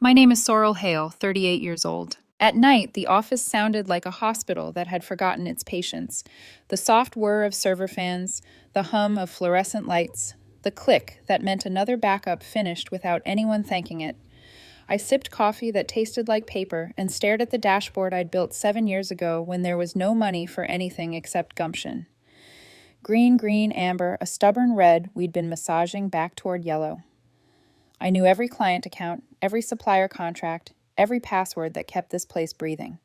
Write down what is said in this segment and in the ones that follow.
My name is Sorrel Hale, 38 years old. At night, the office sounded like a hospital that had forgotten its patients. The soft whir of server fans, the hum of fluorescent lights, the click that meant another backup finished without anyone thanking it. I sipped coffee that tasted like paper and stared at the dashboard I'd built 7 years ago when there was no money for anything except gumption. Green, green, amber, a stubborn red we'd been massaging back toward yellow. I knew every client account, every supplier contract, every password that kept this place breathing.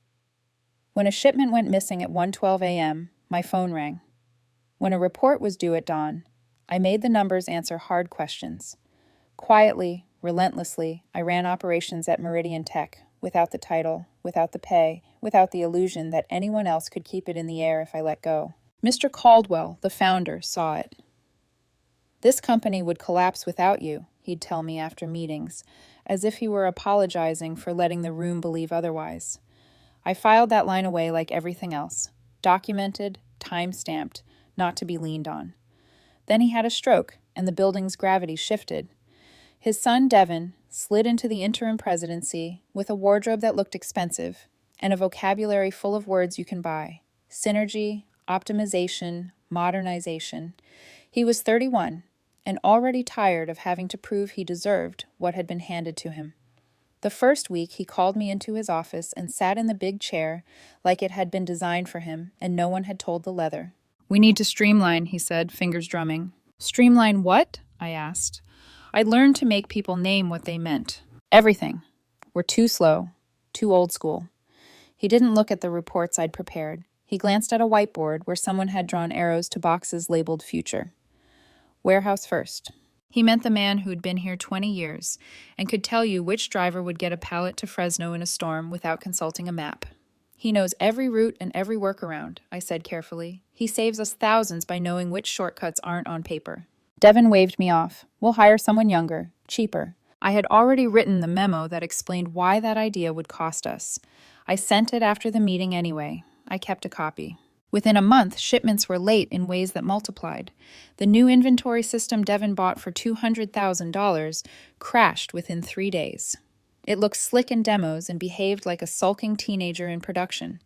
When a shipment went missing at 1:12 a.m., my phone rang. When a report was due at dawn, I made the numbers answer hard questions. Quietly, relentlessly, I ran operations at Meridian Tech, without the title, without the pay, without the illusion that anyone else could keep it in the air if I let go. Mr. Caldwell, the founder, saw it. "This company would collapse without you," he'd tell me after meetings, as if he were apologizing for letting the room believe otherwise. I filed that line away like everything else, documented, time-stamped, not to be leaned on. Then he had a stroke, and the building's gravity shifted. His son, Devin, slid into the interim presidency with a wardrobe that looked expensive and a vocabulary full of words you can buy: synergy, optimization, modernization. He was 31 and already tired of having to prove he deserved what had been handed to him. The first week, he called me into his office and sat in the big chair like it had been designed for him and no one had told the leather. "We need to streamline," he said, fingers drumming. "Streamline what?" I asked. I learned to make people name what they meant. Everything. We're too slow, too old school. He didn't look at the reports I'd prepared. He glanced at a whiteboard where someone had drawn arrows to boxes labeled future. Warehouse first. He meant the man who'd been here 20 years and could tell you which driver would get a pallet to Fresno in a storm without consulting a map. "He knows every route and every workaround," I said carefully. "He saves us thousands by knowing which shortcuts aren't on paper." Devin waved me off. "We'll hire someone younger, cheaper." I had already written the memo that explained why that idea would cost us. I sent it after the meeting anyway. I kept a copy. Within a month, shipments were late in ways that multiplied. The new inventory system Devin bought for $200,000 crashed within 3 days. It looked slick in demos and behaved like a sulking teenager in production.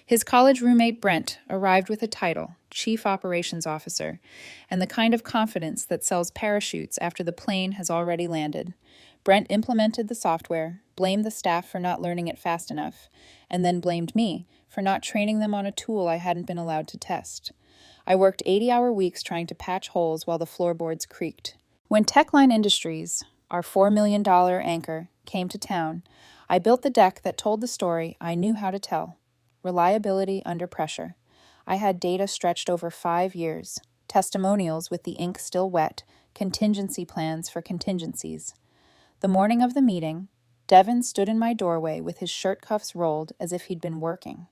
His college roommate Brent arrived with a title, Chief Operations Officer, and the kind of confidence that sells parachutes after the plane has already landed. Brent implemented the software, blamed the staff for not learning it fast enough, and then blamed me for not training them on a tool I hadn't been allowed to test. I worked 80-hour weeks trying to patch holes while the floorboards creaked. When Techline Industries, our $4 million anchor, came to town, I built the deck that told the story I knew how to tell: reliability under pressure. I had data stretched over 5 years, testimonials with the ink still wet, contingency plans for contingencies. The morning of the meeting, Devin stood in my doorway with his shirt cuffs rolled as if he'd been working.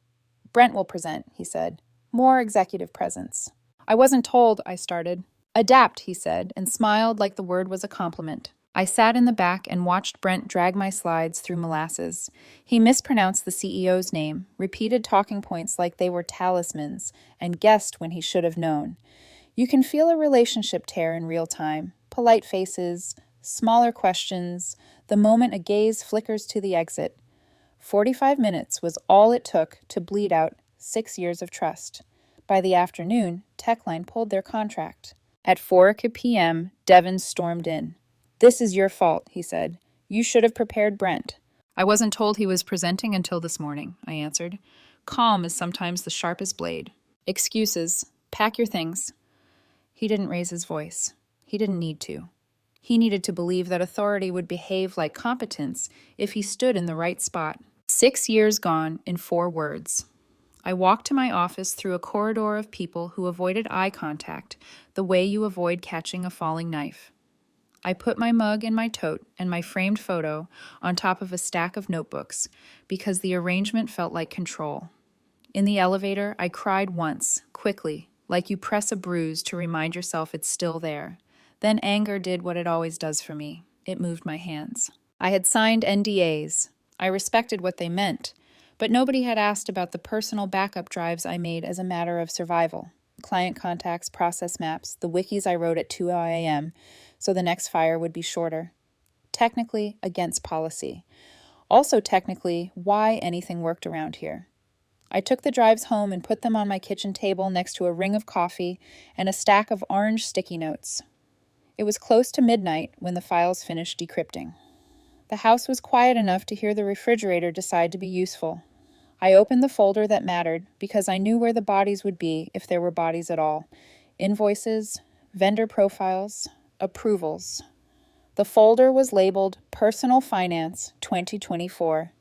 "Brent will present," he said. "More executive presence." "I wasn't told," I started. "Adapt," he said, and smiled like the word was a compliment. I sat in the back and watched Brent drag my slides through molasses. He mispronounced the CEO's name, repeated talking points like they were talismans, and guessed when he should have known. You can feel a relationship tear in real time. Polite faces, smaller questions, the moment a gaze flickers to the exit. 45 minutes was all it took to bleed out 6 years of trust. By the afternoon, Techline pulled their contract. At 4 p.m., Devin stormed in. "This is your fault," he said. "You should have prepared Brent." "I wasn't told he was presenting until this morning," I answered. Calm is sometimes the sharpest blade. "Excuses. Pack your things." He didn't raise his voice. He didn't need to. He needed to believe that authority would behave like competence if he stood in the right spot. 6 years gone in 4 words. I walked to my office through a corridor of people who avoided eye contact, the way you avoid catching a falling knife. I put my mug in my tote and my framed photo on top of a stack of notebooks because the arrangement felt like control. In the elevator, I cried once, quickly, like you press a bruise to remind yourself it's still there. Then anger did what it always does for me. It moved my hands. I had signed NDAs. I respected what they meant, but nobody had asked about the personal backup drives I made as a matter of survival. Client contacts, process maps, the wikis I wrote at 2 a.m. so the next fire would be shorter. technically against policy. Also technically why anything worked around here. I took the drives home and put them on my kitchen table next to a ring of coffee and a stack of orange sticky notes. It was close to midnight when the files finished decrypting. The house was quiet enough to hear the refrigerator decide to be useful. I opened the folder that mattered because I knew where the bodies would be if there were bodies at all. Invoices, vendor profiles, approvals. The folder was labeled Personal Finance 2024.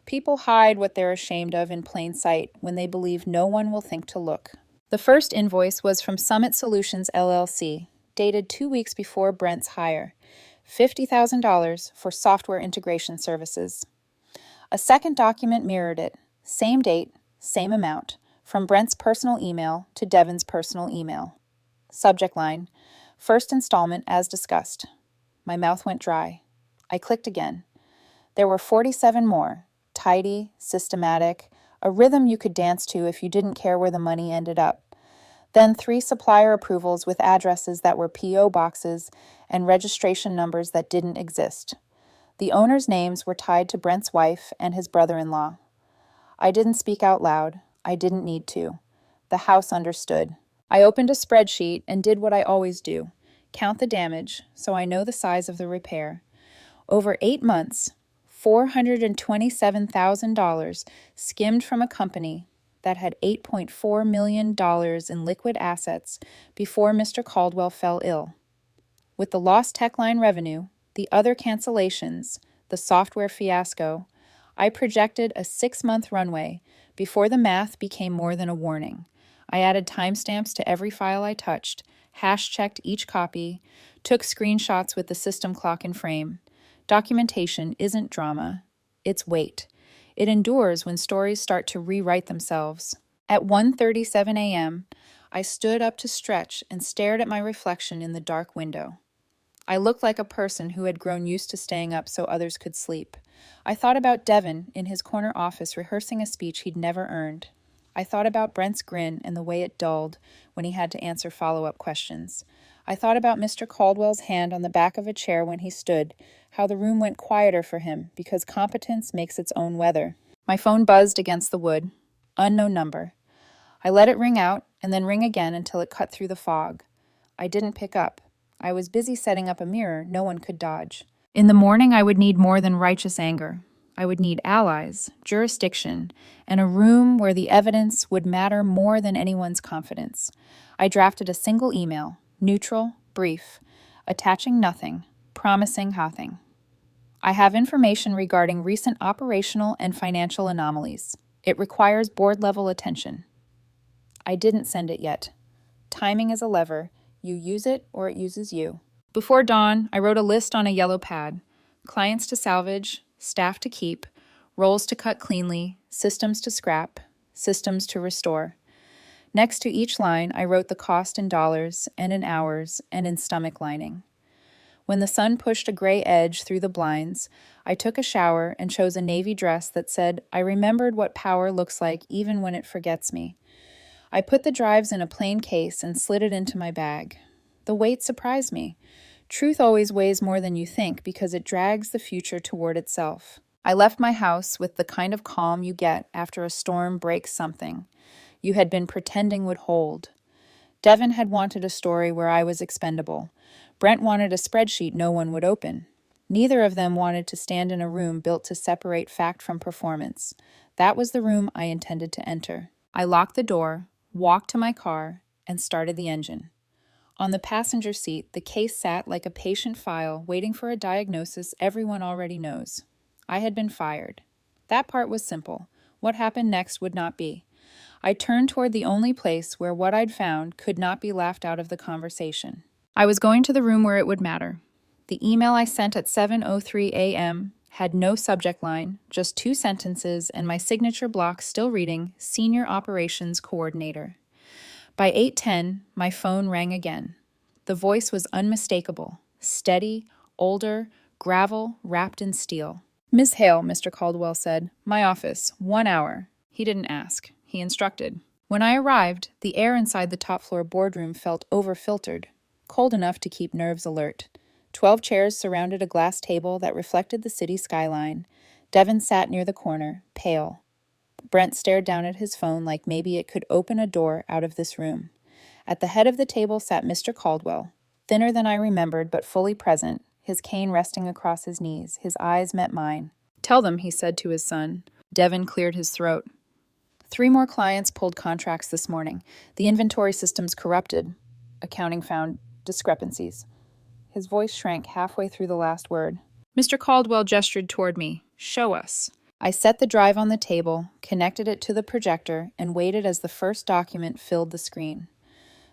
People hide what they're ashamed of in plain sight when they believe no one will think to look. The first invoice was from Summit Solutions LLC, dated 2 weeks before Brent's hire. $50,000 for software integration services. A second document mirrored it, same date, same amount, from Brent's personal email to Devin's personal email. Subject line, first installment as discussed. My mouth went dry. I clicked again. There were 47 more, tidy, systematic, a rhythm you could dance to if you didn't care where the money ended up. Then 3 supplier approvals with addresses that were P.O. boxes and registration numbers that didn't exist. The owners' names were tied to Brent's wife and his brother-in-law. I didn't speak out loud. I didn't need to. The house understood. I opened a spreadsheet and did what I always do. Count the damage so I know the size of the repair. Over 8 months, $427,000 skimmed from a company that had $8.4 million in liquid assets before Mr. Caldwell fell ill. With the lost Techline revenue, the other cancellations, the software fiasco, I projected a 6-month runway before the math became more than a warning. I added timestamps to every file I touched, hash-checked each copy, took screenshots with the system clock in frame. Documentation isn't drama, it's weight. It endures when stories start to rewrite themselves. At 1:37 a.m., I stood up to stretch and stared at my reflection in the dark window. I looked like a person who had grown used to staying up so others could sleep. I thought about Devin in his corner office rehearsing a speech he'd never earned. I thought about Brent's grin and the way it dulled when he had to answer follow-up questions. I thought about Mr. Caldwell's hand on the back of a chair when he stood, how the room went quieter for him because competence makes its own weather. My phone buzzed against the wood. Unknown number. I let it ring out and then ring again until it cut through the fog. I didn't pick up. I was busy setting up a mirror no one could dodge. In the morning, I would need more than righteous anger. I would need allies, jurisdiction, and a room where the evidence would matter more than anyone's confidence. I drafted a single email, neutral, brief, attaching nothing, promising nothing. I have information regarding recent operational and financial anomalies. It requires board-level attention. I didn't send it yet. Timing is a lever. You use it or it uses you. Before dawn, I wrote a list on a yellow pad. Clients to salvage, staff to keep, roles to cut cleanly, systems to scrap, systems to restore. Next to each line, I wrote the cost in dollars and in hours and in stomach lining. When the sun pushed a gray edge through the blinds, I took a shower and chose a navy dress that said, I remembered what power looks like even when it forgets me. I put the drives in a plain case and slid it into my bag. The weight surprised me. Truth always weighs more than you think because it drags the future toward itself. I left my house with the kind of calm you get after a storm breaks something you had been pretending would hold. Devin had wanted a story where I was expendable. Brent wanted a spreadsheet no one would open. Neither of them wanted to stand in a room built to separate fact from performance. That was the room I intended to enter. I locked the door, walked to my car, and started the engine. On the passenger seat, the case sat like a patient file waiting for a diagnosis everyone already knows. I had been fired. That part was simple. What happened next would not be. I turned toward the only place where what I'd found could not be laughed out of the conversation. I was going to the room where it would matter. The email I sent at 7:03 a.m. had no subject line, just 2 sentences, and my signature block still reading Senior Operations Coordinator. By 8:10, my phone rang again. The voice was unmistakable, steady, older, gravel wrapped in steel. Miss Hale, Mr. Caldwell said. My office, 1 hour. He didn't ask. He instructed. When I arrived, the air inside the top-floor boardroom felt over-filtered, cold enough to keep nerves alert. 12 chairs surrounded a glass table that reflected the city skyline. Devin sat near the corner, pale. Brent stared down at his phone like maybe it could open a door out of this room. At the head of the table sat Mr. Caldwell, thinner than I remembered but fully present, his cane resting across his knees. His eyes met mine. "Tell them," he said to his son. Devin cleared his throat. 3 more clients pulled contracts this morning. The inventory system's corrupted. Accounting found discrepancies. His voice shrank halfway through the last word. Mr. Caldwell gestured toward me. "Show us." I set the drive on the table, connected it to the projector, and waited as the first document filled the screen.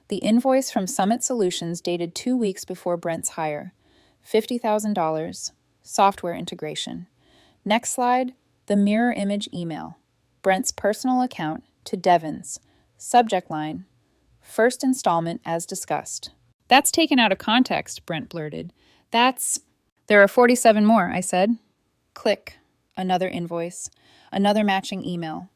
The invoice from Summit Solutions dated 2 weeks before Brent's hire. $50,000. Software integration. Next slide, the mirror image email. Brent's personal account to Devin's. Subject line, first installment as discussed. "That's taken out of context," Brent blurted. There are 47 more," I said. Click. Another invoice. Another matching email.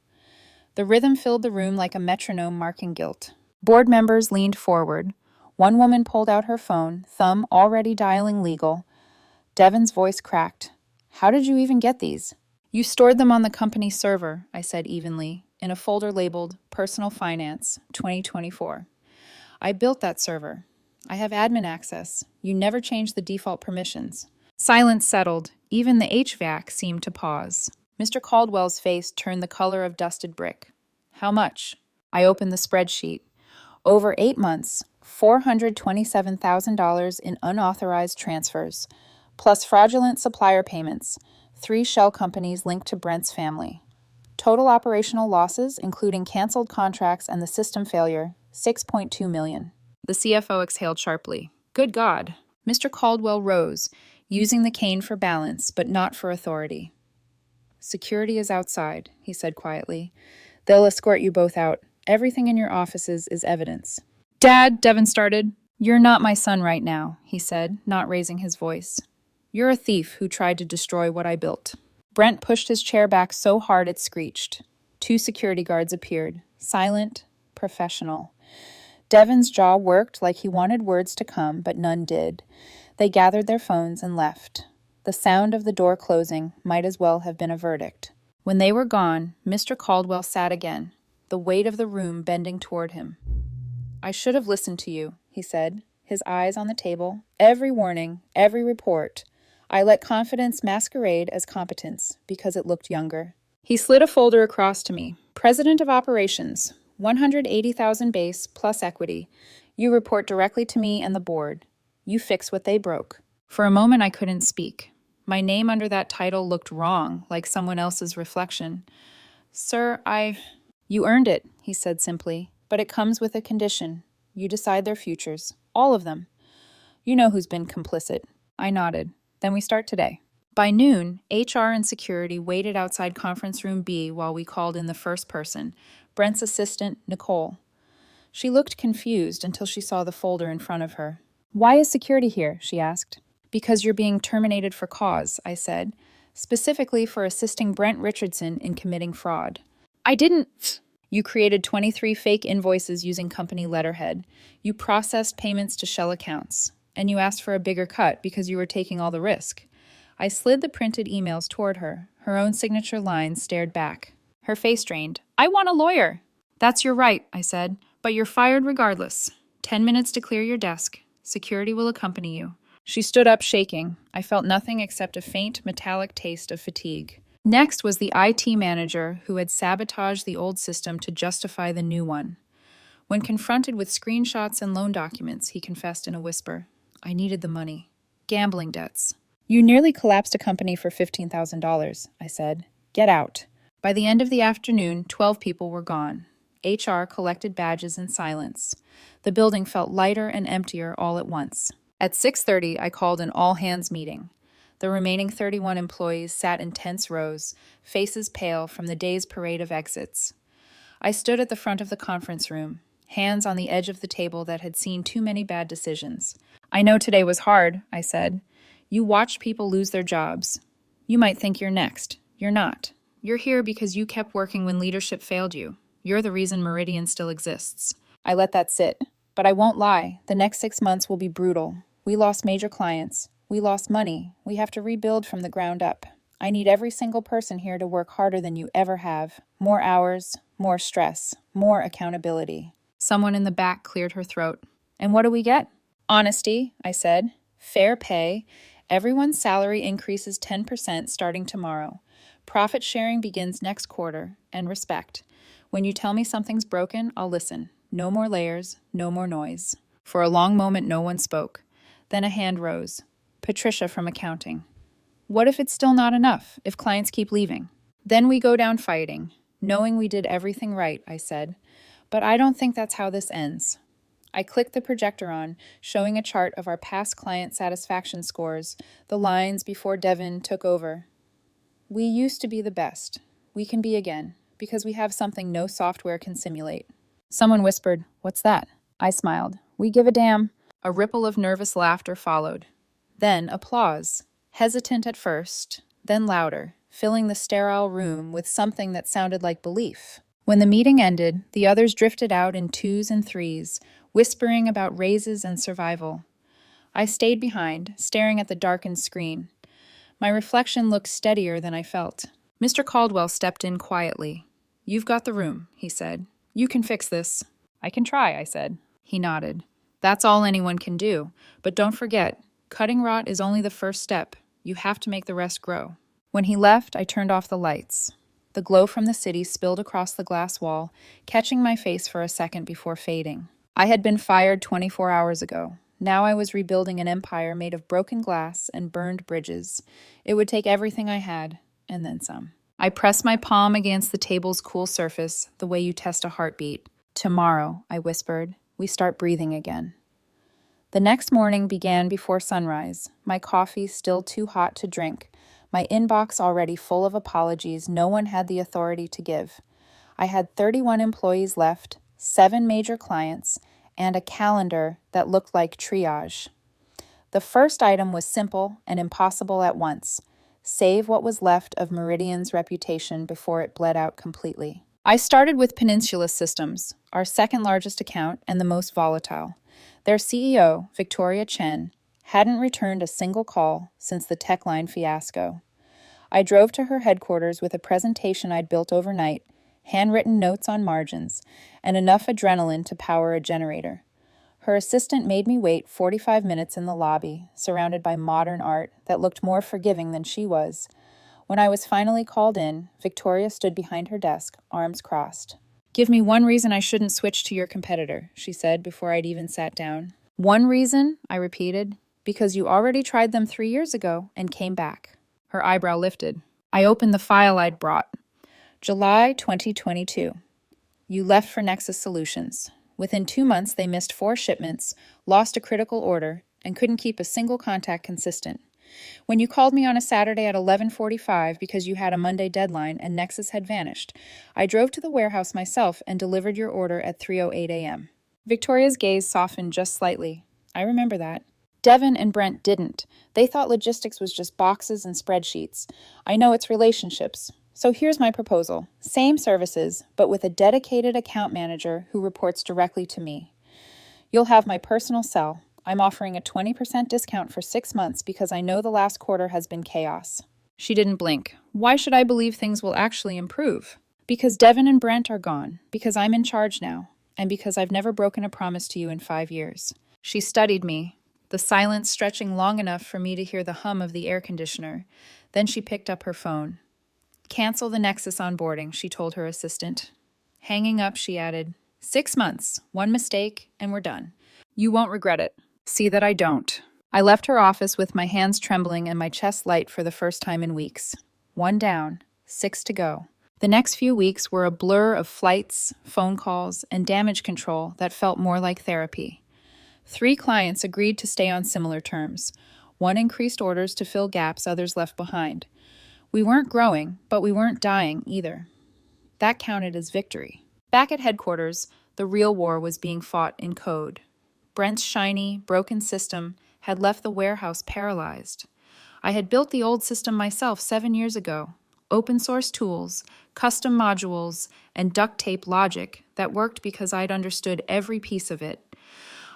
The rhythm filled the room like a metronome marking guilt. Board members leaned forward. One woman pulled out her phone, thumb already dialing legal. Devin's voice cracked. "How did you even get these?" "You stored them on the company server," I said evenly, in a folder labeled Personal Finance 2024. "I built that server. I have admin access. You never changed the default permissions." Silence settled. Even the HVAC seemed to pause. Mr. Caldwell's face turned the color of dusted brick. "How much?" I opened the spreadsheet. Over 8 months, $427,000 in unauthorized transfers, plus fraudulent supplier payments, 3 shell companies linked to Brent's family. Total operational losses, including canceled contracts and the system failure, $6.2 million. The CFO exhaled sharply. "Good God." Mr. Caldwell rose, using the cane for balance, but not for authority. "Security is outside," he said quietly. "They'll escort you both out. Everything in your offices is evidence." "Dad," Devin started. "You're not my son right now," he said, not raising his voice. "You're a thief who tried to destroy what I built." Brent pushed his chair back so hard it screeched. 2 security guards appeared, silent, professional. Devin's jaw worked like he wanted words to come, but none did. They gathered their phones and left. The sound of the door closing might as well have been a verdict. When they were gone, Mr. Caldwell sat again, the weight of the room bending toward him. "I should have listened to you," he said, his eyes on the table. "Every warning, every report. I let confidence masquerade as competence because it looked younger." He slid a folder across to me. "President of Operations, 180,000 base plus equity. You report directly to me and the board. You fix what they broke." For a moment I couldn't speak. My name under that title looked wrong, like someone else's reflection. "Sir, You earned it," he said simply, "but it comes with a condition. You decide their futures. All of them. You know who's been complicit." I nodded. "Then we start today." By noon, HR and security waited outside conference room B while we called in the first person, Brent's assistant, Nicole. She looked confused until she saw the folder in front of her. "Why is security here?" she asked. "Because you're being terminated for cause," I said, "specifically for assisting Brent Richardson in committing fraud." "I didn't." "You created 23 fake invoices using company letterhead. You processed payments to shell accounts. And you asked for a bigger cut because you were taking all the risk." I slid the printed emails toward her. Her own signature lines stared back. Her face drained. "I want a lawyer." "That's your right," I said, "but you're fired regardless. 10 minutes to clear your desk. Security will accompany you." She stood up shaking. I felt nothing except a faint, metallic taste of fatigue. Next was the IT manager who had sabotaged the old system to justify the new one. When confronted with screenshots and loan documents, he confessed in a whisper, "I needed the money. Gambling debts." "You nearly collapsed a company for $15,000, I said. "Get out." By the end of the afternoon, 12 people were gone. HR collected badges in silence. The building felt lighter and emptier all at once. At 6:30, I called an all-hands meeting. The remaining 31 employees sat in tense rows, faces pale from the day's parade of exits. I stood at the front of the conference room, hands on the edge of the table that had seen too many bad decisions. "I know today was hard," I said. "You watched people lose their jobs. You might think you're next. You're not. You're here because you kept working when leadership failed you. You're the reason Meridian still exists." I let that sit. But I won't lie. The next 6 months will be brutal. We lost major clients. We lost money. We have to rebuild from the ground up. I need every single person here to work harder than you ever have. More hours, more stress, more accountability." Someone in the back cleared her throat. "And what do we get?" "Honesty," I said. "Fair pay. Everyone's salary increases 10% starting tomorrow. Profit sharing begins next quarter. And respect. When you tell me something's broken, I'll listen. No more layers, no more noise." For a long moment, no one spoke. Then a hand rose. Patricia from accounting. "What if it's still not enough, if clients keep leaving?" "Then we go down fighting, knowing we did everything right," I said. "But I don't think that's how this ends." I clicked the projector on, showing a chart of our past client satisfaction scores, the lines before Devin took over. "We used to be the best. We can be again, because we have something no software can simulate." Someone whispered, "What's that?" I smiled. "We give a damn." A ripple of nervous laughter followed. Then applause, hesitant at first, then louder, filling the sterile room with something that sounded like belief. When the meeting ended, the others drifted out in twos and threes, whispering about raises and survival. I stayed behind, staring at the darkened screen. My reflection looked steadier than I felt. Mr. Caldwell stepped in quietly. "You've got the room," he said. "You can fix this." "I can try," I said. He nodded. "That's all anyone can do. But don't forget, cutting rot is only the first step. You have to make the rest grow." When he left, I turned off the lights. The glow from the city spilled across the glass wall, catching my face for a second before fading. I had been fired 24 hours ago. Now I was rebuilding an empire made of broken glass and burned bridges. It would take everything I had, and then some. I pressed my palm against the table's cool surface, the way you test a heartbeat. "Tomorrow," I whispered, "we start breathing again." The next morning began before sunrise, my coffee still too hot to drink, my inbox already full of apologies no one had the authority to give. I had 31 employees left, 7 major clients, and a calendar that looked like triage. The first item was simple and impossible at once: save what was left of Meridian's reputation before it bled out completely. I started with Peninsula Systems, our second largest account and the most volatile. Their CEO, Victoria Chen, hadn't returned a single call since the Techline fiasco. I drove to her headquarters with a presentation I'd built overnight, handwritten notes on margins, and enough adrenaline to power a generator. Her assistant made me wait 45 minutes in the lobby, surrounded by modern art that looked more forgiving than she was. When I was finally called in, Victoria stood behind her desk, arms crossed. "Give me one reason I shouldn't switch to your competitor," she said before I'd even sat down. "One reason?" I repeated. "Because you already tried them 3 years ago and came back." Her eyebrow lifted. I opened the file I'd brought. July 2022. You left for Nexus Solutions. Within 2 months, they missed 4 shipments, lost a critical order, and couldn't keep a single contact consistent. When you called me on a Saturday at 11:45 because you had a Monday deadline and Nexus had vanished, I drove to the warehouse myself and delivered your order at 3:08 a.m. Victoria's gaze softened just slightly. I remember that. Devin and Brent didn't. They thought logistics was just boxes and spreadsheets. I know it's relationships. So here's my proposal. Same services, but with a dedicated account manager who reports directly to me. You'll have my personal cell. I'm offering a 20% discount for 6 months because I know the last quarter has been chaos. She didn't blink. Why should I believe things will actually improve? Because Devin and Brent are gone, because I'm in charge now, and because I've never broken a promise to you in 5 years. She studied me, the silence stretching long enough for me to hear the hum of the air conditioner. Then she picked up her phone. "Cancel the Nexus onboarding," she told her assistant. Hanging up, she added, 6 months, 1 mistake, and we're done. You won't regret it. See that I don't. I left her office with my hands trembling and my chest light for the first time in weeks. 1 down, 6 to go. The next few weeks were a blur of flights, phone calls, and damage control that felt more like therapy. 3 clients agreed to stay on similar terms. 1 increased orders to fill gaps others left behind. We weren't growing, but we weren't dying either. That counted as victory. Back at headquarters, the real war was being fought in code. Brent's shiny, broken system had left the warehouse paralyzed. I had built the old system myself 7 years ago. Open source tools, custom modules, and duct tape logic that worked because I'd understood every piece of it.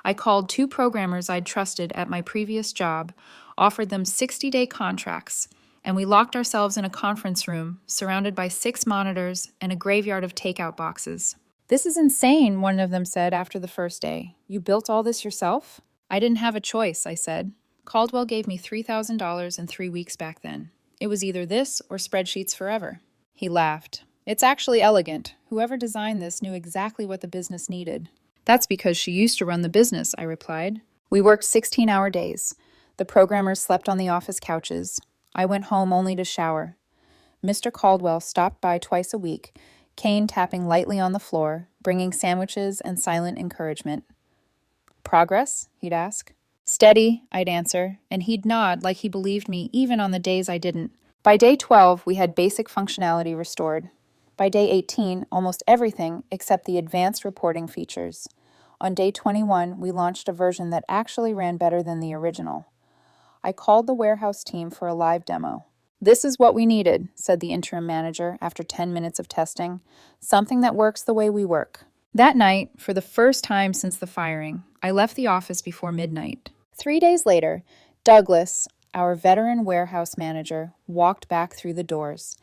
I called 2 programmers I'd trusted at my previous job, offered them 60-day contracts, and we locked ourselves in a conference room surrounded by 6 monitors and a graveyard of takeout boxes. "This is insane," one of them said after the first day. "You built all this yourself?" "I didn't have a choice," I said. "Caldwell gave me $3,000 in 3 weeks back then. It was either this or spreadsheets forever." He laughed. "It's actually elegant. Whoever designed this knew exactly what the business needed." "That's because she used to run the business," I replied. We worked 16-hour days. The programmers slept on the office couches. I went home only to shower. Mr. Caldwell stopped by twice a week, cane tapping lightly on the floor, bringing sandwiches and silent encouragement. "Progress?" he'd ask. "Steady," I'd answer, and he'd nod like he believed me even on the days I didn't. By day 12, we had basic functionality restored. By day 18, almost everything except the advanced reporting features. On day 21, we launched a version that actually ran better than the original. I called the warehouse team for a live demo. "This is what we needed," said the interim manager after 10 minutes of testing. "Something that works the way we work." That night, for the first time since the firing, I left the office before midnight. 3 days later, Douglas, our veteran warehouse manager, walked back through the doors.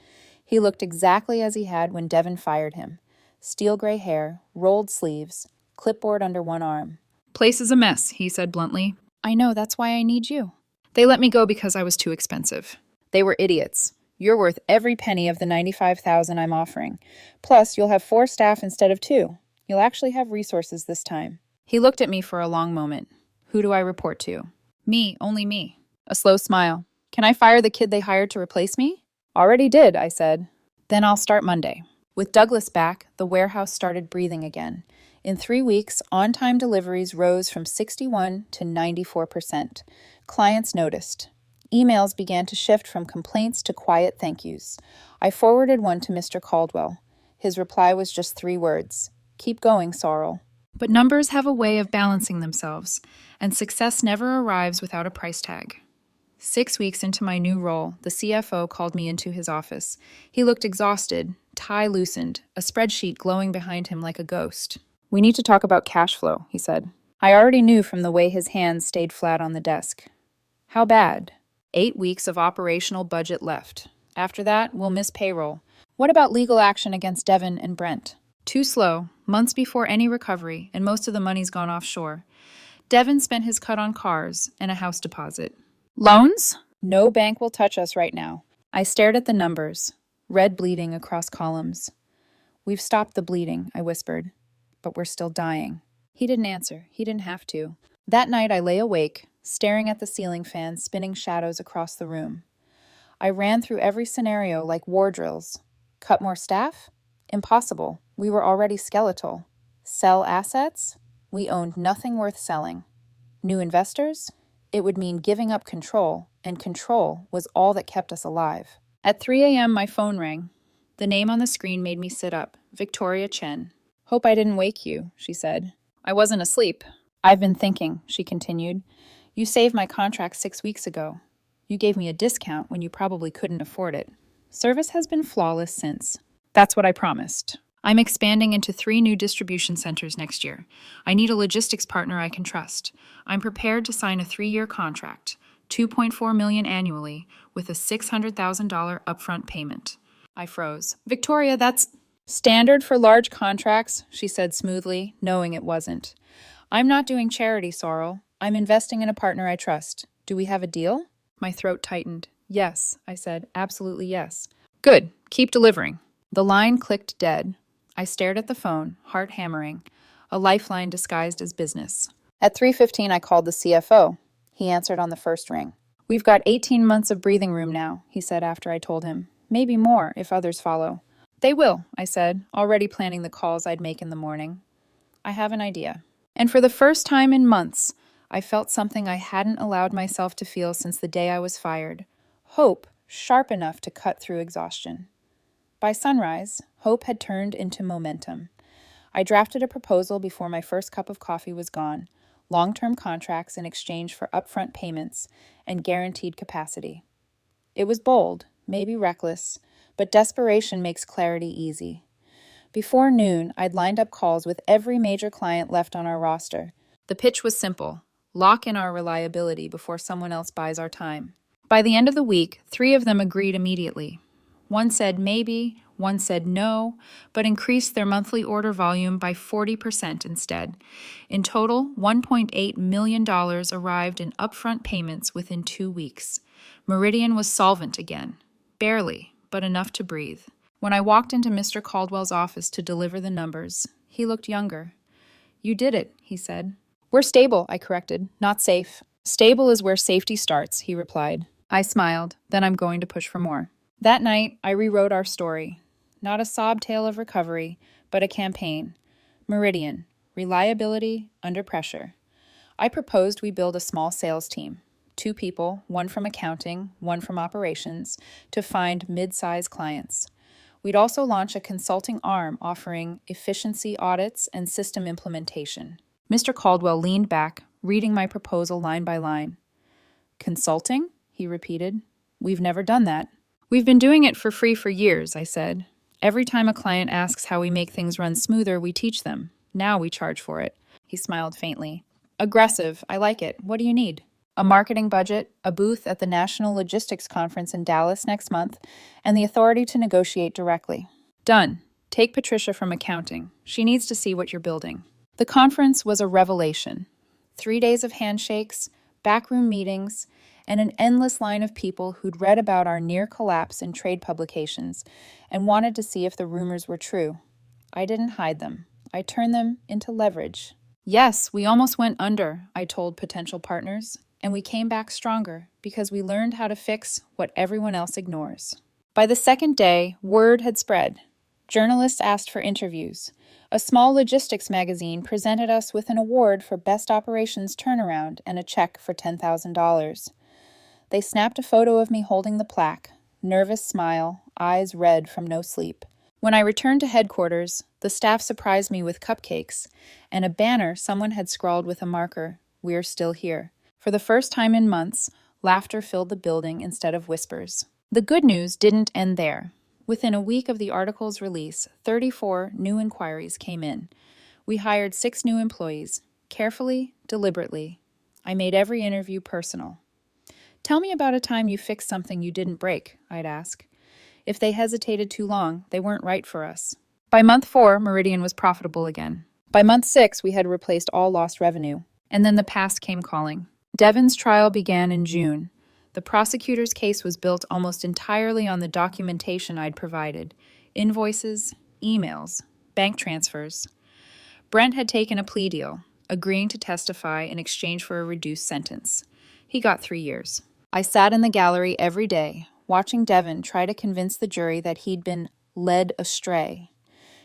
He looked exactly as he had when Devin fired him. Steel gray hair, rolled sleeves, clipboard under one arm. "Place is a mess," he said bluntly. "I know, that's why I need you." "They let me go because I was too expensive." "They were idiots. You're worth every penny of the $95,000 I'm offering. Plus, you'll have 4 staff instead of 2. You'll actually have resources this time." He looked at me for a long moment. "Who do I report to?" "Me, only me." A slow smile. "Can I fire the kid they hired to replace me?" "Already did," I said. "Then I'll start Monday." With Douglas back, the warehouse started breathing again. In 3 weeks, on-time deliveries rose from 61 to 94%. Clients noticed. Emails began to shift from complaints to quiet thank yous. I forwarded one to Mr. Caldwell. His reply was just 3 words. "Keep going, Sorrel." But numbers have a way of balancing themselves, and success never arrives without a price tag. 6 weeks into my new role, the CFO called me into his office. He looked exhausted, tie loosened, a spreadsheet glowing behind him like a ghost. "We need to talk about cash flow," he said. I already knew from the way his hands stayed flat on the desk. "How bad?" 8 weeks of operational budget left. After that, we'll miss payroll. What about legal action against Devin and Brent? Too slow, months before any recovery, and most of the money's gone offshore. Devin spent his cut on cars and a house deposit. Loans? No bank will touch us right now. I stared at the numbers, red bleeding across columns. "We've stopped the bleeding," I whispered, "but we're still dying." He didn't answer. He didn't have to. That night I lay awake, staring at the ceiling fan spinning shadows across the room. I ran through every scenario like war drills. Cut more staff? Impossible. We were already skeletal. Sell assets? We owned nothing worth selling. New investors? It would mean giving up control, and control was all that kept us alive. At 3 a.m., my phone rang. The name on the screen made me sit up. Victoria Chen. "Hope I didn't wake you," she said. "I wasn't asleep." "I've been thinking," she continued. "You saved my contract 6 weeks ago. You gave me a discount when you probably couldn't afford it. Service has been flawless since. That's what I promised. I'm expanding into 3 new distribution centers next year. I need a logistics partner I can trust. I'm prepared to sign a 3-year contract, $2.4 million annually, with a $600,000 upfront payment." I froze. "Victoria, that's standard for large contracts," she said smoothly, knowing it wasn't. "I'm not doing charity, Sorrel. I'm investing in a partner I trust. Do we have a deal?" My throat tightened. "Yes," I said. "Absolutely yes." "Good. Keep delivering." The line clicked dead. I stared at the phone, heart hammering, a lifeline disguised as business. At 3:15, I called the CFO. He answered on the first ring. "We've got 18 months of breathing room now," he said after I told him. "Maybe more, if others follow." "They will," I said, already planning the calls I'd make in the morning. "I have an idea." And for the first time in months, I felt something I hadn't allowed myself to feel since the day I was fired. Hope, sharp enough to cut through exhaustion. By sunrise, hope had turned into momentum. I drafted a proposal before my first cup of coffee was gone, long-term contracts in exchange for upfront payments and guaranteed capacity. It was bold, maybe reckless, but desperation makes clarity easy. Before noon, I'd lined up calls with every major client left on our roster. The pitch was simple. Lock in our reliability before someone else buys our time. By the end of the week, 3 of them agreed immediately. One said maybe, one said no, but increased their monthly order volume by 40% instead. In total, $1.8 million arrived in upfront payments within 2 weeks. Meridian was solvent again. Barely, but enough to breathe. When I walked into Mr. Caldwell's office to deliver the numbers, he looked younger. "You did it," he said. "We're stable," I corrected, "not safe." "Stable is where safety starts," he replied. I smiled. "Then I'm going to push for more." That night, I rewrote our story. Not a sob tale of recovery, but a campaign. Meridian, reliability under pressure. I proposed we build a small sales team. 2 people, one from accounting, one from operations, to find mid-size clients. We'd also launch a consulting arm offering efficiency audits and system implementation. Mr. Caldwell leaned back, reading my proposal line by line. "Consulting?" he repeated. "We've never done that." "We've been doing it for free for years," I said. "Every time a client asks how we make things run smoother, we teach them. Now we charge for it." He smiled faintly. "Aggressive. I like it. What do you need?" "A marketing budget, a booth at the National Logistics Conference in Dallas next month, and the authority to negotiate directly." "Done. Take Patricia from accounting. She needs to see what you're building." The conference was a revelation. 3 days of handshakes, backroom meetings, and an endless line of people who'd read about our near collapse in trade publications and wanted to see if the rumors were true. I didn't hide them. I turned them into leverage. "Yes, we almost went under," I told potential partners, "and we came back stronger because we learned how to fix what everyone else ignores." By the second day, word had spread. Journalists asked for interviews. A small logistics magazine presented us with an award for Best Operations Turnaround and a check for $10,000. They snapped a photo of me holding the plaque, nervous smile, eyes red from no sleep. When I returned to headquarters, the staff surprised me with cupcakes and a banner someone had scrawled with a marker, "We're still here." For the first time in months, laughter filled the building instead of whispers. The good news didn't end there. Within a week of the article's release, 34 new inquiries came in. We hired 6 new employees, carefully, deliberately. I made every interview personal. "Tell me about a time you fixed something you didn't break," I'd ask. If they hesitated too long, they weren't right for us. By month 4, Meridian was profitable again. By month 6, we had replaced all lost revenue. And then the past came calling. Devin's trial began in June. The prosecutor's case was built almost entirely on the documentation I'd provided: invoices, emails, bank transfers. Brent had taken a plea deal, agreeing to testify in exchange for a reduced sentence. He got 3 years. I sat in the gallery every day, watching Devin try to convince the jury that he'd been led astray.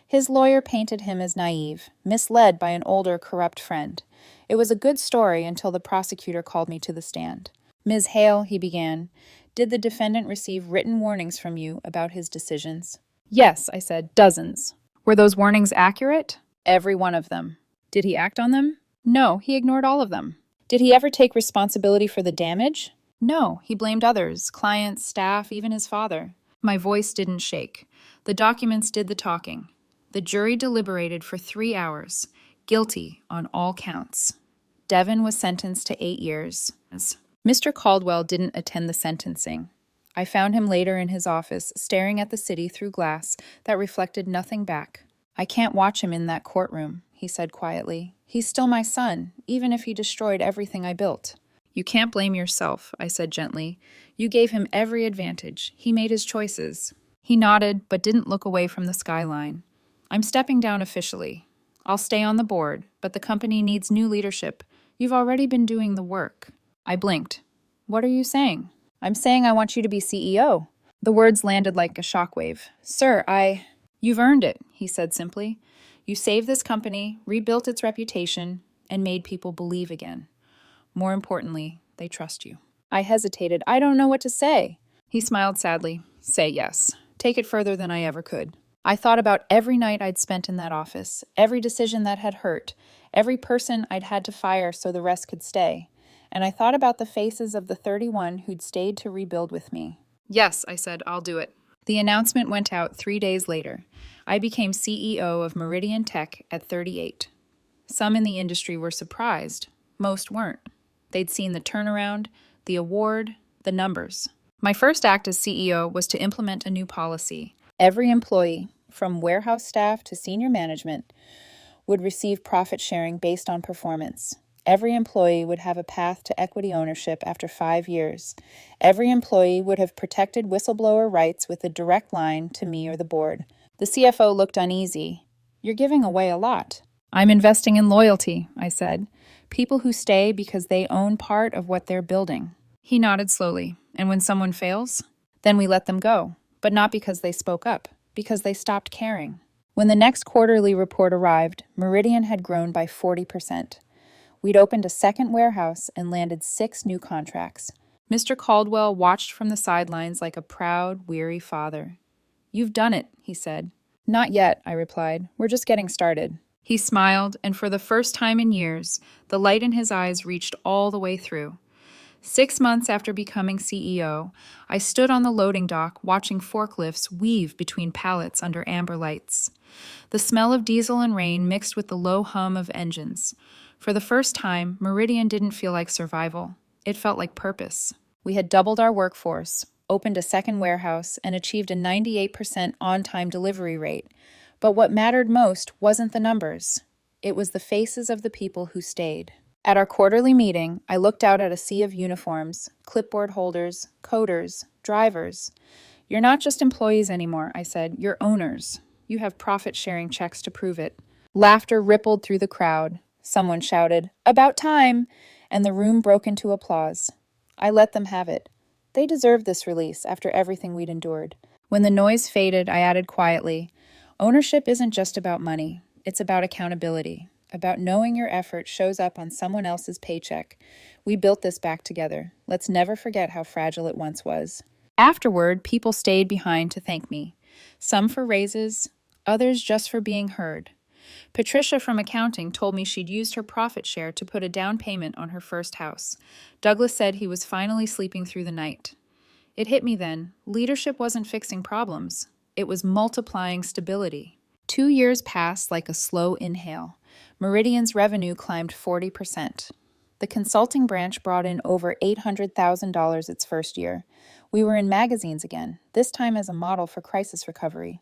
His lawyer painted him as naive, misled by an older, corrupt friend. It was a good story until the prosecutor called me to the stand. "Ms. Hale," he began, "did the defendant receive written warnings from you about his decisions?" "Yes," I said, "dozens." "Were those warnings accurate?" "Every one of them." "Did he act on them?" "No, he ignored all of them." "Did he ever take responsibility for the damage?" "No, he blamed others, clients, staff, even his father." My voice didn't shake. The documents did the talking. The jury deliberated for 3 hours, guilty on all counts. Devin was sentenced to 8 years. Mr. Caldwell didn't attend the sentencing. I found him later in his office, staring at the city through glass that reflected nothing back. "I can't watch him in that courtroom," he said quietly. "He's still my son, even if he destroyed everything I built." "You can't blame yourself," I said gently. "You gave him every advantage. He made his choices." He nodded, but didn't look away from the skyline. "I'm stepping down officially. I'll stay on the board, but the company needs new leadership. You've already been doing the work." I blinked. "What are you saying?" "I'm saying I want you to be CEO." The words landed like a shockwave. "Sir, You've earned it," he said simply. "You saved this company, rebuilt its reputation, and made people believe again. More importantly, they trust you." I hesitated. "I don't know what to say." He smiled sadly. "Say yes. Take it further than I ever could." I thought about every night I'd spent in that office, every decision that had hurt, every person I'd had to fire so the rest could stay. And I thought about the faces of the 31 who'd stayed to rebuild with me. "Yes," I said, "I'll do it." The announcement went out 3 days later. I became CEO of Meridian Tech at 38. Some in the industry were surprised. Most weren't. They'd seen the turnaround, the award, the numbers. My first act as CEO was to implement a new policy. Every employee, from warehouse staff to senior management, would receive profit sharing based on performance. Every employee would have a path to equity ownership after 5 years. Every employee would have protected whistleblower rights with a direct line to me or the board. The CFO looked uneasy. "You're giving away a lot." "I'm investing in loyalty," I said. "People who stay because they own part of what they're building." He nodded slowly. "And when someone fails? Then we let them go. But not because they spoke up, because they stopped caring." When the next quarterly report arrived, Meridian had grown by 40%. We'd opened a second warehouse and landed 6 new contracts. Mr. Caldwell watched from the sidelines like a proud, weary father. "You've done it," he said. "Not yet," I replied. "We're just getting started." He smiled, and for the first time in years, the light in his eyes reached all the way through. 6 months after becoming CEO, I stood on the loading dock watching forklifts weave between pallets under amber lights. The smell of diesel and rain mixed with the low hum of engines. For the first time, Meridian didn't feel like survival. It felt like purpose. We had doubled our workforce, opened a second warehouse, and achieved a 98% on-time delivery rate. But what mattered most wasn't the numbers. It was the faces of the people who stayed. At our quarterly meeting, I looked out at a sea of uniforms, clipboard holders, coders, drivers. "You're not just employees anymore," I said. "You're owners. You have profit-sharing checks to prove it." Laughter rippled through the crowd. Someone shouted, "About time!" and the room broke into applause. I let them have it. They deserved this release after everything we'd endured. When the noise faded, I added quietly, "Ownership isn't just about money. It's about accountability, about knowing your effort shows up on someone else's paycheck. We built this back together. Let's never forget how fragile it once was." Afterward, people stayed behind to thank me. Some for raises, others just for being heard. Patricia from accounting told me she'd used her profit share to put a down payment on her first house. Douglas said he was finally sleeping through the night. It hit me then. Leadership wasn't fixing problems. It was multiplying stability. 2 years passed like a slow inhale. Meridian's revenue climbed 40%. The consulting branch brought in over $800,000 its first year. We were in magazines again, this time as a model for crisis recovery.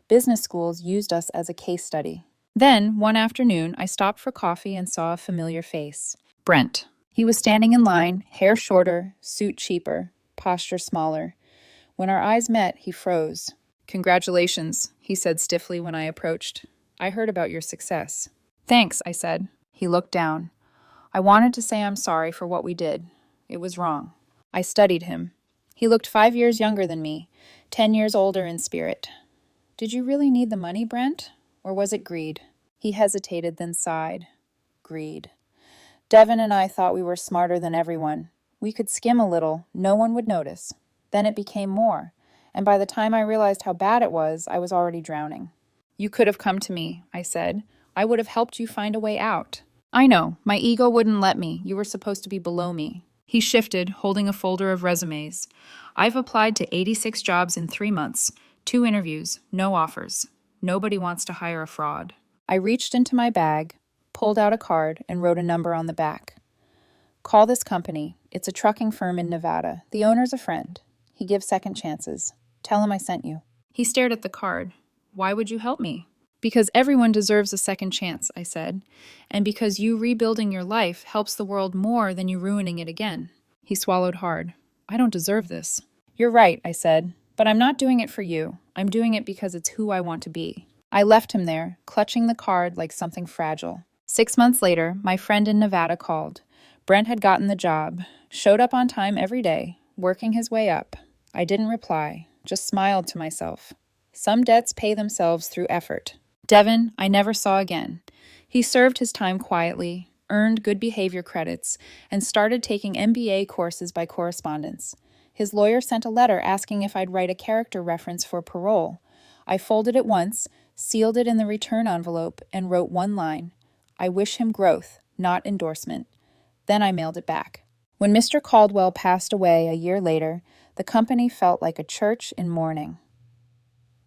Business schools used us as a case study. Then, one afternoon, I stopped for coffee and saw a familiar face. Brent. He was standing in line, hair shorter, suit cheaper, posture smaller. When our eyes met, he froze. "Congratulations," he said stiffly when I approached. "I heard about your success." "Thanks," I said. He looked down. "I wanted to say I'm sorry for what we did. It was wrong." I studied him. He looked 5 years younger than me, 10 years older in spirit. "Did you really need the money, Brent? Or was it greed?" He hesitated, then sighed. "Greed. Devin and I thought we were smarter than everyone. We could skim a little, no one would notice. Then it became more, and by the time I realized how bad it was, I was already drowning." "You could have come to me," I said. "I would have helped you find a way out." "I know, my ego wouldn't let me. You were supposed to be below me." He shifted, holding a folder of resumes. "I've applied to 86 jobs in 3 months, 2 interviews, no offers. Nobody wants to hire a fraud." I reached into my bag, pulled out a card, and wrote a number on the back. "Call this company. It's a trucking firm in Nevada. The owner's a friend. He gives second chances. Tell him I sent you." He stared at the card. "Why would you help me?" "Because everyone deserves a second chance," I said. "And because you rebuilding your life helps the world more than you ruining it again." He swallowed hard. "I don't deserve this." "You're right," I said. "But I'm not doing it for you. I'm doing it because it's who I want to be." I left him there, clutching the card like something fragile. 6 months later, my friend in Nevada called. Brent had gotten the job, showed up on time every day, working his way up. I didn't reply, just smiled to myself. Some debts pay themselves through effort. Devin, I never saw again. He served his time quietly, earned good behavior credits, and started taking MBA courses by correspondence. His lawyer sent a letter asking if I'd write a character reference for parole. I folded it once, sealed it in the return envelope, and wrote one line. "I wish him growth, not endorsement." Then I mailed it back. When Mr. Caldwell passed away a year later, the company felt like a church in mourning.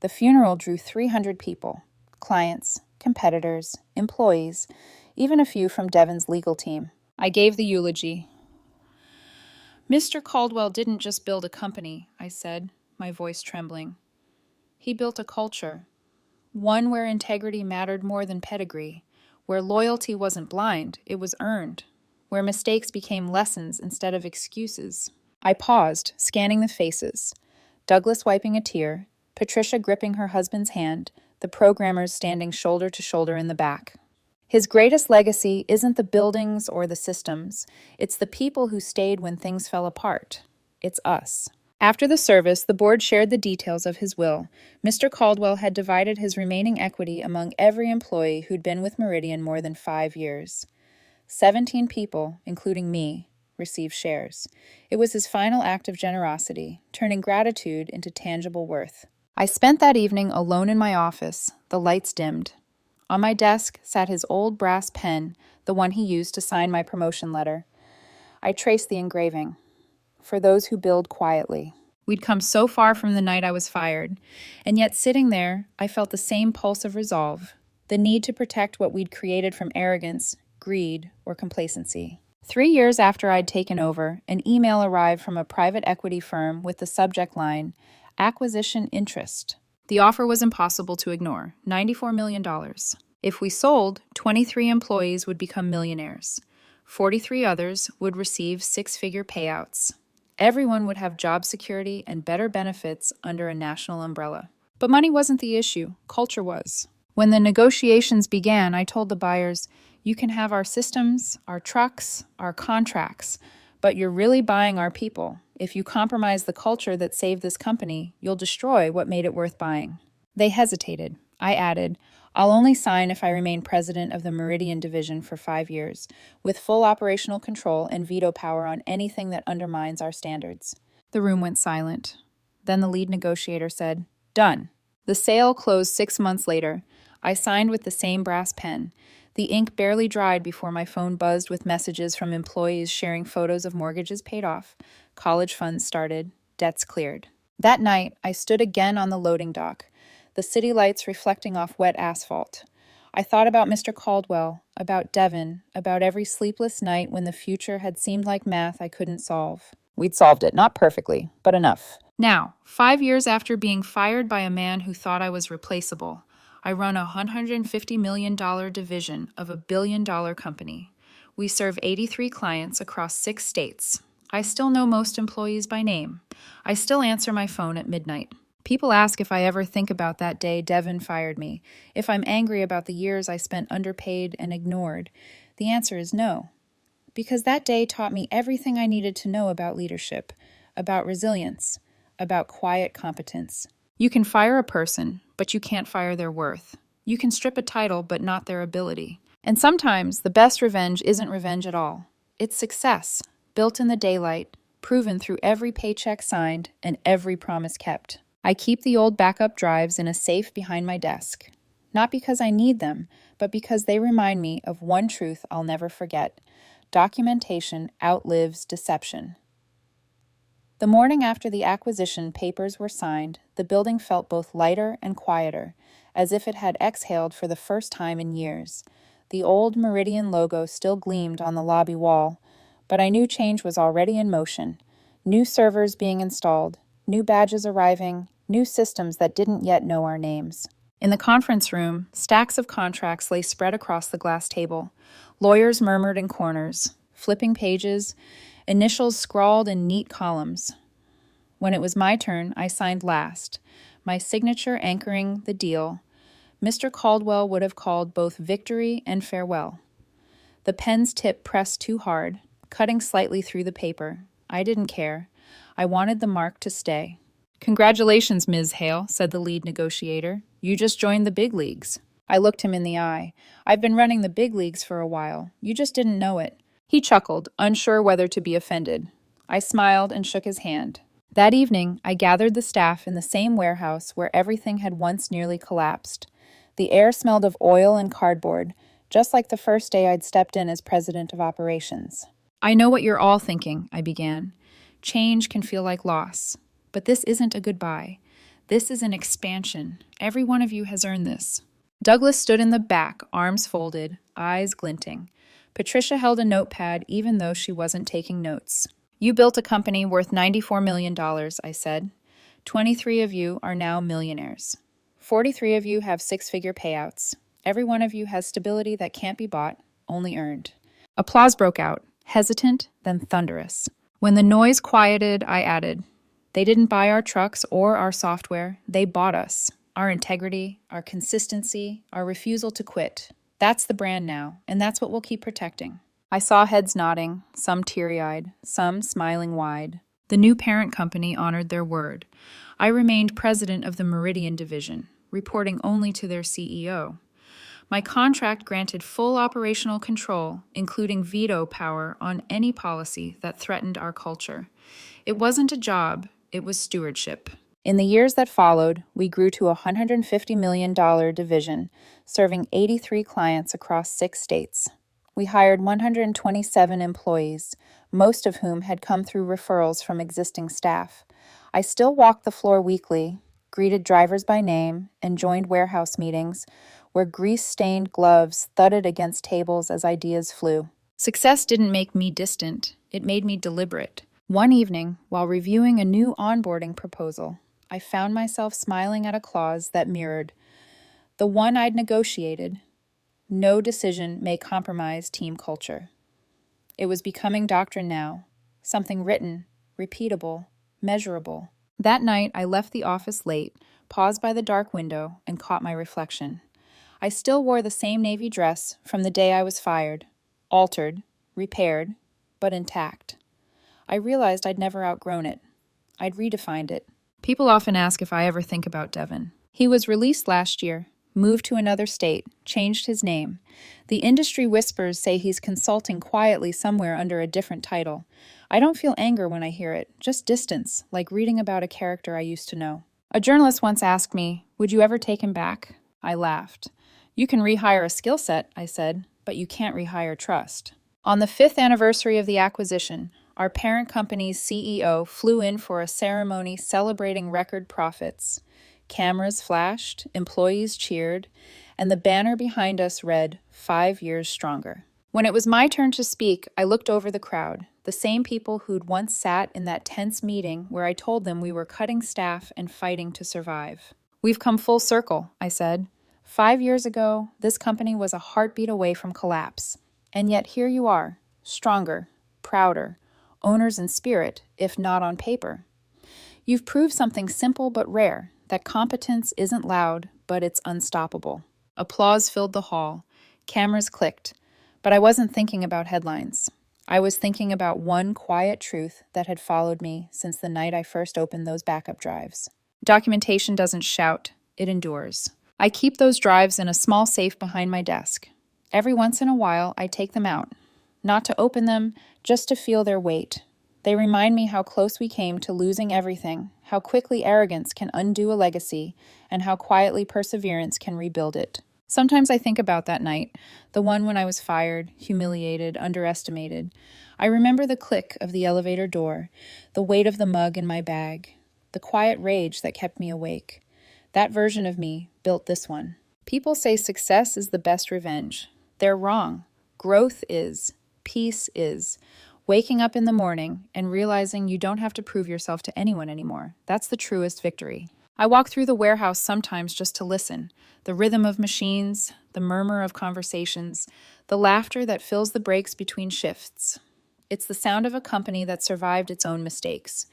The funeral drew 300 people, clients, competitors, employees, even a few from Devin's legal team. I gave the eulogy. Mr. Caldwell didn't just build a company, I said, my voice trembling. He built a culture, one where integrity mattered more than pedigree, where loyalty wasn't blind, it was earned, where mistakes became lessons instead of excuses. I paused, scanning the faces. Douglas wiping a tear, Patricia gripping her husband's hand, the programmers standing shoulder to shoulder in the back. His greatest legacy isn't the buildings or the systems. It's the people who stayed when things fell apart. It's us. After the service, the board shared the details of his will. Mr. Caldwell had divided his remaining equity among every employee who'd been with Meridian more than 5 years. 17 people, including me, received shares. It was his final act of generosity, turning gratitude into tangible worth. I spent that evening alone in my office, the lights dimmed. On my desk sat his old brass pen, the one he used to sign my promotion letter. I traced the engraving. For those who build quietly. We'd come so far from the night I was fired, and yet sitting there, I felt the same pulse of resolve, the need to protect what we'd created from arrogance, greed, or complacency. 3 years after I'd taken over, an email arrived from a private equity firm with the subject line, Acquisition Interest. The offer was impossible to ignore, $94 million. If we sold, 23 employees would become millionaires. 43 others would receive six-figure payouts. Everyone would have job security and better benefits under a national umbrella. But money wasn't the issue, culture was. When the negotiations began, I told the buyers, you can have our systems, our trucks, our contracts, but you're really buying our people. If you compromise the culture that saved this company, you'll destroy what made it worth buying. They hesitated. I added, I'll only sign if I remain president of the Meridian division for 5 years, with full operational control and veto power on anything that undermines our standards. The room went silent. Then the lead negotiator said, done. The sale closed 6 months later. I signed with the same brass pen. The ink barely dried before my phone buzzed with messages from employees sharing photos of mortgages paid off, college funds started, debts cleared. That night, I stood again on the loading dock, the city lights reflecting off wet asphalt. I thought about Mr. Caldwell, about Devin, about every sleepless night when the future had seemed like math I couldn't solve. We'd solved it, not perfectly, but enough. Now, 5 years after being fired by a man who thought I was replaceable, I run a $150 million division of a billion-dollar company. We serve 83 clients across 6 states. I still know most employees by name. I still answer my phone at midnight. People ask if I ever think about that day Devin fired me, if I'm angry about the years I spent underpaid and ignored. The answer is no. Because that day taught me everything I needed to know about leadership, about resilience, about quiet competence. You can fire a person, but you can't fire their worth. You can strip a title, but not their ability. And sometimes the best revenge isn't revenge at all. It's success, built in the daylight, proven through every paycheck signed and every promise kept. I keep the old backup drives in a safe behind my desk. Not because I need them, but because they remind me of one truth I'll never forget. Documentation outlives deception. The morning after the acquisition papers were signed, the building felt both lighter and quieter, as if it had exhaled for the first time in years. The old Meridian logo still gleamed on the lobby wall, but I knew change was already in motion. New servers being installed, new badges arriving, new systems that didn't yet know our names. In the conference room, stacks of contracts lay spread across the glass table. Lawyers murmured in corners, flipping pages, initials scrawled in neat columns. When it was my turn, I signed last, my signature anchoring the deal Mr. Caldwell would have called both victory and farewell. The pen's tip pressed too hard, cutting slightly through the paper. I didn't care. I wanted the mark to stay. Congratulations, Ms. Hale, said the lead negotiator. You just joined the big leagues. I looked him in the eye. I've been running the big leagues for a while. You just didn't know it. He chuckled, unsure whether to be offended. I smiled and shook his hand. That evening, I gathered the staff in the same warehouse where everything had once nearly collapsed. The air smelled of oil and cardboard, just like the first day I'd stepped in as president of operations. I know what you're all thinking, I began. Change can feel like loss. But this isn't a goodbye. This is an expansion. Every one of you has earned this. Douglas stood in the back, arms folded, eyes glinting. Patricia held a notepad even though she wasn't taking notes. You built a company worth $94 million, I said. 23 of you are now millionaires. 43 of you have six-figure payouts. Every one of you has stability that can't be bought, only earned. Applause broke out, hesitant, then thunderous. When the noise quieted, I added, they didn't buy our trucks or our software. They bought us. Our integrity, our consistency, our refusal to quit. That's the brand now, and that's what we'll keep protecting. I saw heads nodding, some teary-eyed, some smiling wide. The new parent company honored their word. I remained president of the Meridian division, reporting only to their CEO. My contract granted full operational control, including veto power on any policy that threatened our culture. It wasn't a job, it was stewardship. In the years that followed, we grew to a $150 million division, serving 83 clients across 6 states. We hired 127 employees, most of whom had come through referrals from existing staff. I still walked the floor weekly, greeted drivers by name, and joined warehouse meetings where grease-stained gloves thudded against tables as ideas flew. Success didn't make me distant, it made me deliberate. One evening, while reviewing a new onboarding proposal, I found myself smiling at a clause that mirrored the one I'd negotiated. No decision may compromise team culture. It was becoming doctrine now, something written, repeatable, measurable. That night, I left the office late, paused by the dark window, and caught my reflection. I still wore the same navy dress from the day I was fired, altered, repaired, but intact. I realized I'd never outgrown it. I'd redefined it. People often ask if I ever think about Devin. He was released last year, moved to another state, changed his name. The industry whispers say he's consulting quietly somewhere under a different title. I don't feel anger when I hear it, just distance, like reading about a character I used to know. A journalist once asked me, would you ever take him back? I laughed. You can rehire a skill set, I said, but you can't rehire trust. On the 5th anniversary of the acquisition, our parent company's CEO flew in for a ceremony celebrating record profits. Cameras flashed, employees cheered, and the banner behind us read, 5 years stronger. When it was my turn to speak, I looked over the crowd, the same people who'd once sat in that tense meeting where I told them we were cutting staff and fighting to survive. We've come full circle, I said. 5 years ago, this company was a heartbeat away from collapse. And yet here you are, stronger, prouder, owners in spirit, if not on paper. You've proved something simple but rare, that competence isn't loud, but it's unstoppable. Applause filled the hall. Cameras clicked. But I wasn't thinking about headlines. I was thinking about one quiet truth that had followed me since the night I first opened those backup drives. Documentation doesn't shout, it endures. I keep those drives in a small safe behind my desk. Every once in a while, I take them out. Not to open them, just to feel their weight. They remind me how close we came to losing everything, how quickly arrogance can undo a legacy, and how quietly perseverance can rebuild it. Sometimes I think about that night, the one when I was fired, humiliated, underestimated. I remember the click of the elevator door, the weight of the mug in my bag, the quiet rage that kept me awake. That version of me built this one. People say success is the best revenge. They're wrong. Growth is. Peace is. Waking up in the morning and realizing you don't have to prove yourself to anyone anymore. That's the truest victory. I walk through the warehouse sometimes just to listen. The rhythm of machines, the murmur of conversations, the laughter that fills the breaks between shifts. It's the sound of a company that survived its own mistakes.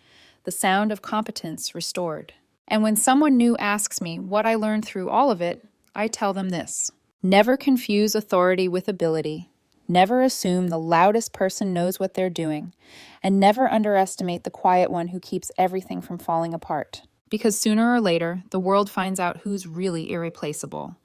The sound of competence restored. And when someone new asks me what I learned through all of it, I tell them this. Never confuse authority with ability. Never assume the loudest person knows what they're doing. And never underestimate the quiet one who keeps everything from falling apart. Because sooner or later, the world finds out who's really irreplaceable.